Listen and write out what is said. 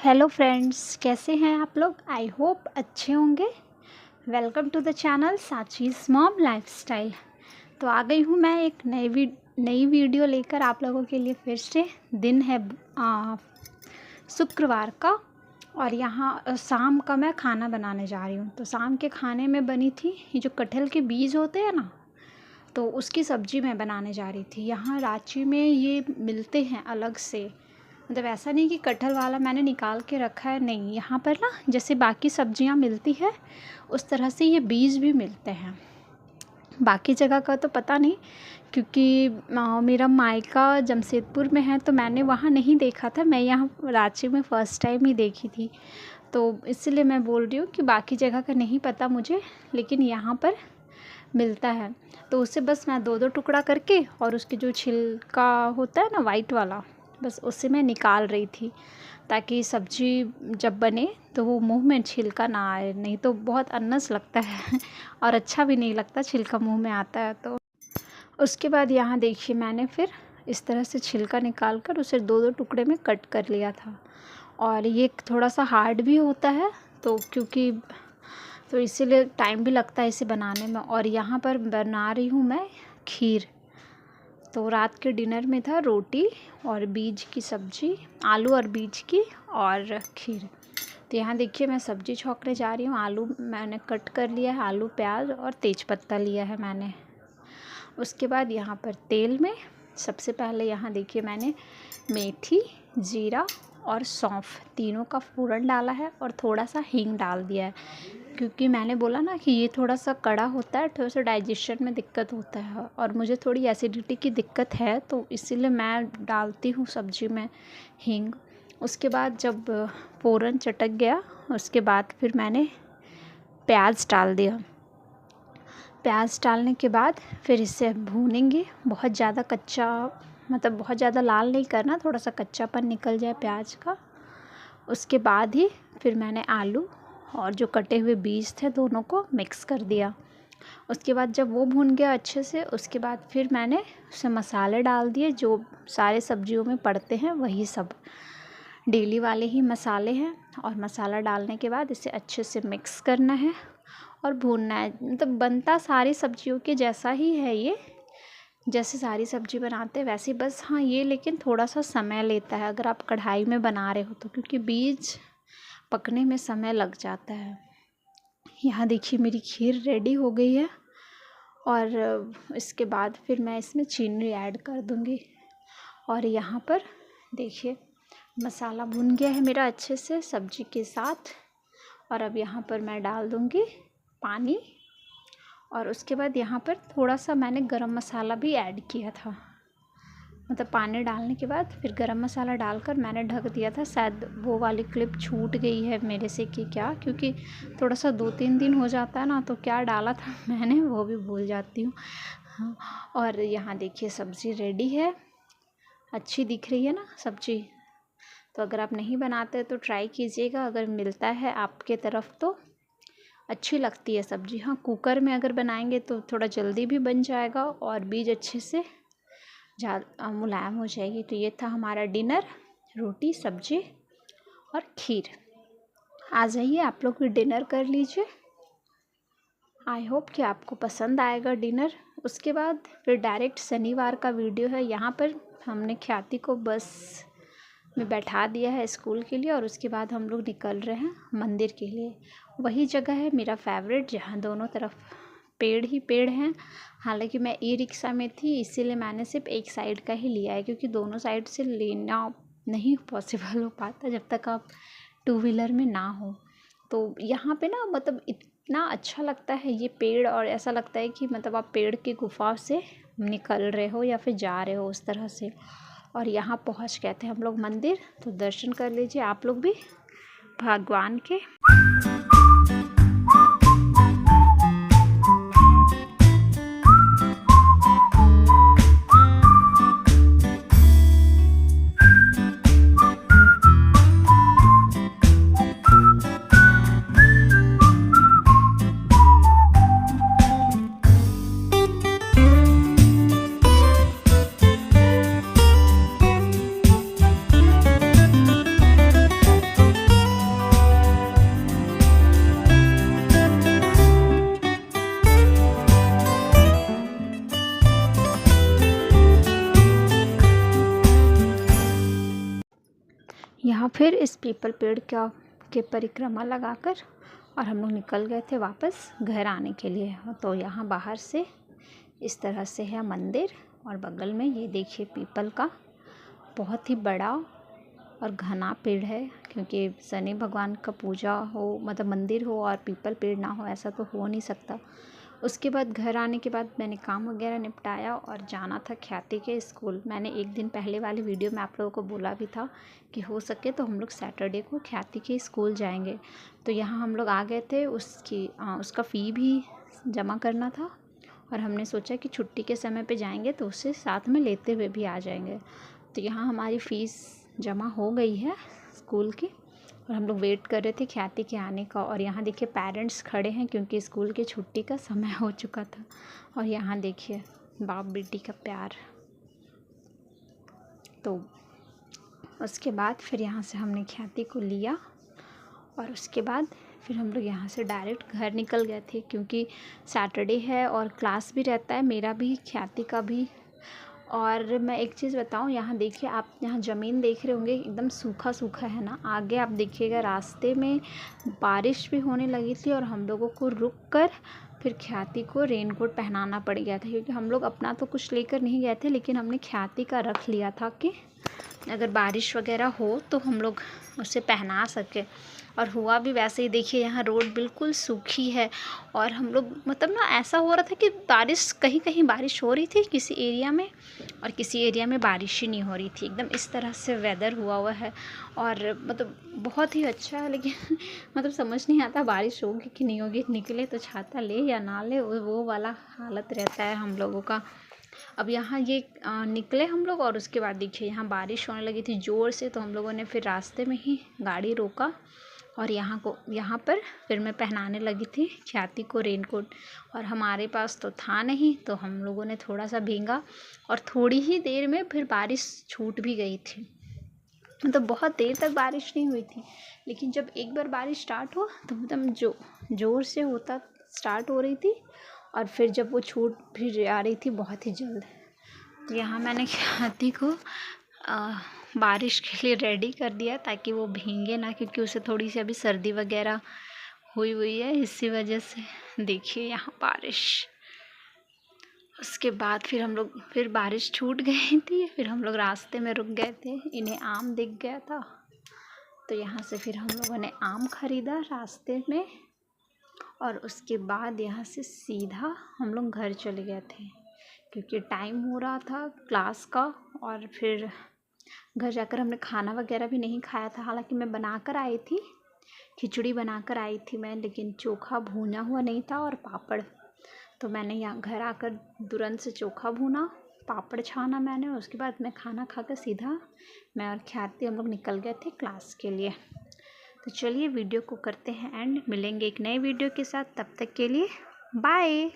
Hello friends, कैसे हैं आप लोग। आई होप अच्छे होंगे। Welcome to the channel Sachi's mom lifestyle. तो आ गई हूँ मैं एक नई वीडियो लेकर आप लोगों के लिए। फिर से दिन है शुक्रवार का और यहाँ शाम का मैं खाना बनाने जा रही हूँ। तो शाम के खाने में बनी थी ये जो कटहल के बीज होते हैं ना, तो उसकी सब्ज़ी मैं बनाने जा रही थी। यहाँ रांची में ये मिलते हैं अलग से, मतलब ऐसा नहीं कि कटहल वाला मैंने निकाल के रखा है, नहीं। यहाँ पर ना जैसे बाकी सब्जियाँ मिलती है उस तरह से ये बीज भी मिलते हैं। बाकी जगह का तो पता नहीं, क्योंकि मेरा मायका जमशेदपुर में है तो मैंने वहाँ नहीं देखा था। मैं यहाँ रांची में फ़र्स्ट टाइम ही देखी थी, तो इसलिए मैं बोल रही हूँ कि बाकी जगह का नहीं पता मुझे, लेकिन यहाँ पर मिलता है। तो उससे बस मैं दो टुकड़ा करके और उसके जो छिलका होता है ना वाइट वाला, बस उससे मैं निकाल रही थी ताकि सब्ज़ी जब बने तो वो मुंह में छिलका ना आए, नहीं तो बहुत अनस लगता है और अच्छा भी नहीं लगता छिलका मुंह में आता है। तो उसके बाद यहाँ देखिए मैंने फिर इस तरह से छिलका निकाल कर उसे दो टुकड़े में कट कर लिया था। और ये थोड़ा सा हार्ड भी होता है तो तो इसीलिए टाइम भी लगता है इसे बनाने में। और यहाँ पर बना रही हूँ मैं खीर। तो रात के डिनर में था रोटी और बीज की सब्ज़ी, आलू और बीज की, और खीर। तो यहाँ देखिए मैं सब्ज़ी छौंकने जा रही हूँ। आलू मैंने कट कर लिया है, आलू प्याज और तेज़पत्ता लिया है मैंने। उसके बाद यहाँ पर तेल में सबसे पहले यहाँ देखिए मैंने मेथी, जीरा और सौंफ तीनों का फ़ोरन डाला है और थोड़ा सा हींग डाल दिया है, क्योंकि मैंने बोला ना कि ये थोड़ा सा कड़ा होता है, थोड़ा सा डाइजेशन में दिक्कत होता है और मुझे थोड़ी एसिडिटी की दिक्कत है, तो इसीलिए मैं डालती हूँ सब्ज़ी में हींग। उसके बाद जब फ़ोरन चटक गया उसके बाद फिर मैंने प्याज डाल दिया। प्याज डालने के बाद फिर इसे भूनेंगे। बहुत ज़्यादा कच्चा, मतलब बहुत ज़्यादा लाल नहीं करना, थोड़ा सा कच्चापन निकल जाए प्याज का। उसके बाद ही फिर मैंने आलू और जो कटे हुए बीज थे दोनों को मिक्स कर दिया। उसके बाद जब वो भून गया अच्छे से, उसके बाद फिर मैंने उसमें मसाले डाल दिए जो सारे सब्जियों में पड़ते हैं, वही सब डेली वाले ही मसाले हैं। और मसाला डालने के बाद इसे अच्छे से मिक्स करना है और भूनना है। मतलब बनता सारी सब्जियों के जैसा ही है ये, जैसे सारी सब्ज़ी बनाते हैं वैसे, बस हाँ ये लेकिन थोड़ा सा समय लेता है अगर आप कढ़ाई में बना रहे हो तो, क्योंकि बीज पकने में समय लग जाता है। यहाँ देखिए मेरी खीर रेडी हो गई है और इसके बाद फिर मैं इसमें चीनी ऐड कर दूँगी। और यहाँ पर देखिए मसाला भुन गया है मेरा अच्छे से सब्ज़ी के साथ। और अब यहाँ पर मैं डाल दूँगी पानी, और उसके बाद यहाँ पर थोड़ा सा मैंने गरम मसाला भी ऐड किया था। मतलब पानी डालने के बाद फिर गरम मसाला डालकर मैंने ढक दिया था। शायद वो वाली क्लिप छूट गई है मेरे से कि क्या, क्योंकि थोड़ा सा 2-3 दिन हो जाता है ना, तो क्या डाला था मैंने वो भी भूल जाती हूँ। हाँ, और यहाँ देखिए सब्ज़ी रेडी है। अच्छी दिख रही है ना सब्ज़ी। तो अगर आप नहीं बनाते तो ट्राई कीजिएगा, अगर मिलता है आपके तरफ तो अच्छी लगती है सब्ज़ी। हाँ, कुकर में अगर बनाएंगे तो थोड़ा जल्दी भी बन जाएगा और बीज अच्छे से मुलायम हो जाएगी। तो ये था हमारा डिनर, रोटी, सब्ज़ी और खीर। आ जाइए आप लोग भी डिनर कर लीजिए। आई होप कि आपको पसंद आएगा डिनर। उसके बाद फिर डायरेक्ट शनिवार का वीडियो है। यहाँ पर हमने ख्याति को बस में बैठा दिया है स्कूल के लिए और उसके बाद हम लोग निकल रहे हैं मंदिर के लिए। वही जगह है मेरा फेवरेट जहाँ दोनों तरफ पेड़ ही पेड़ हैं। हालांकि मैं ई रिक्शा में थी इसीलिए मैंने सिर्फ एक साइड का ही लिया है, क्योंकि दोनों साइड से लेना नहीं पॉसिबल हो पाता जब तक आप 2 व्हीलर में ना हो। तो यहाँ पे ना मतलब इतना अच्छा लगता है ये पेड़, और ऐसा लगता है कि मतलब आप पेड़ की गुफा से निकल रहे हो या फिर जा रहे हो उस तरह से। और यहाँ पहुँच गए थे हम लोग मंदिर, तो दर्शन कर लीजिए आप लोग भी भगवान के। यहाँ फिर इस पीपल पेड़ के परिक्रमा लगाकर और हम लोग निकल गए थे वापस घर आने के लिए। तो यहाँ बाहर से इस तरह से है मंदिर और बगल में ये देखिए पीपल का बहुत ही बड़ा और घना पेड़ है, क्योंकि शनि भगवान का पूजा हो, मतलब मंदिर हो और पीपल पेड़ ना हो, ऐसा तो हो नहीं सकता। उसके बाद घर आने के बाद मैंने काम वगैरह निपटाया और जाना था ख्याति के स्कूल। मैंने एक दिन पहले वाली वीडियो में आप लोगों को बोला भी था कि हो सके तो हम लोग सैटरडे को ख्याति के स्कूल जाएंगे। तो यहाँ हम लोग आ गए थे, उसका फ़ी भी जमा करना था और हमने सोचा कि छुट्टी के समय पे जाएंगे तो उससे साथ में लेते हुए भी आ जाएंगे। तो यहाँ हमारी फ़ीस जमा हो गई है स्कूल की और हम लोग वेट कर रहे थे ख्याति के आने का। और यहाँ देखिए पेरेंट्स खड़े हैं क्योंकि स्कूल की छुट्टी का समय हो चुका था। और यहाँ देखिए बाप बेटी का प्यार। तो उसके बाद फिर यहाँ से हमने ख्याति को लिया और उसके बाद फिर हम लोग यहाँ से डायरेक्ट घर निकल गए थे, क्योंकि सैटरडे है और क्लास भी रहता है, मेरा भी ख्याति का भी। और मैं एक चीज़ बताऊँ, यहाँ देखिए आप, यहाँ ज़मीन देख रहे होंगे एकदम सूखा सूखा है ना। आगे आप देखिएगा रास्ते में बारिश भी होने लगी थी और हम लोगों को रुक कर फिर ख्याति को रेनकोट पहनाना पड़ गया था, क्योंकि हम लोग अपना तो कुछ लेकर नहीं गए थे, लेकिन हमने ख्याति का रख लिया था कि अगर बारिश वगैरह हो तो हम लोग उसे पहना सके। और हुआ भी वैसे ही। देखिए यहाँ रोड बिल्कुल सूखी है और हम लोग, मतलब ना ऐसा हो रहा था कि बारिश, कहीं कहीं बारिश हो रही थी किसी एरिया में और किसी एरिया में बारिश ही नहीं हो रही थी। एकदम इस तरह से वेदर हुआ है और मतलब बहुत ही अच्छा है। लेकिन मतलब समझ नहीं आता बारिश होगी कि नहीं होगी, निकले तो छाता ले या ना ले, वो वाला हालत रहता है हम लोगों का। अब यहाँ ये निकले हम लोग और उसके बाद देखिए यहाँ बारिश होने लगी थी ज़ोर से। तो हम लोगों ने फिर रास्ते में ही गाड़ी रोका और यहाँ पर फिर मैं पहनाने लगी थी ख्याति को रेनकोट। और हमारे पास तो था नहीं, तो हम लोगों ने थोड़ा सा भींगा और थोड़ी ही देर में फिर बारिश छूट भी गई थी। मतलब बहुत देर तक बारिश नहीं हुई थी, लेकिन जब एक बार बारिश स्टार्ट हो तो एकदम ज़ोर से होता स्टार्ट हो रही थी और फिर जब वो छूट भी आ रही थी बहुत ही जल्द। तो यहाँ मैंने ख्याति को बारिश के लिए रेडी कर दिया ताकि वो भीगे ना, क्योंकि उसे थोड़ी सी अभी सर्दी वगैरह हुई है, इसी वजह से। देखिए यहाँ बारिश। उसके बाद फिर हम लोग, फिर बारिश छूट गई थी, फिर हम लोग रास्ते में रुक गए थे, इन्हें आम दिख गया था तो यहाँ से फिर हम लोगों ने आम ख़रीदा रास्ते में। और उसके बाद यहाँ से सीधा हम लोग घर चले गए थे, क्योंकि टाइम हो रहा था क्लास का। और फिर घर जाकर हमने खाना वगैरह भी नहीं खाया था। हालांकि मैं बनाकर आई थी, खिचड़ी बनाकर आई थी मैं, लेकिन चोखा भुना हुआ नहीं था और पापड़। तो मैंने यहाँ घर आकर तुरंत से चोखा भुना, पापड़ छाना मैंने, और उसके बाद मैं खाना खाकर सीधा मैं और ख्याति हम लोग निकल गए थे क्लास के लिए। तो चलिए वीडियो को करते हैं एंड, मिलेंगे एक नए वीडियो के साथ। तब तक के लिए बाय।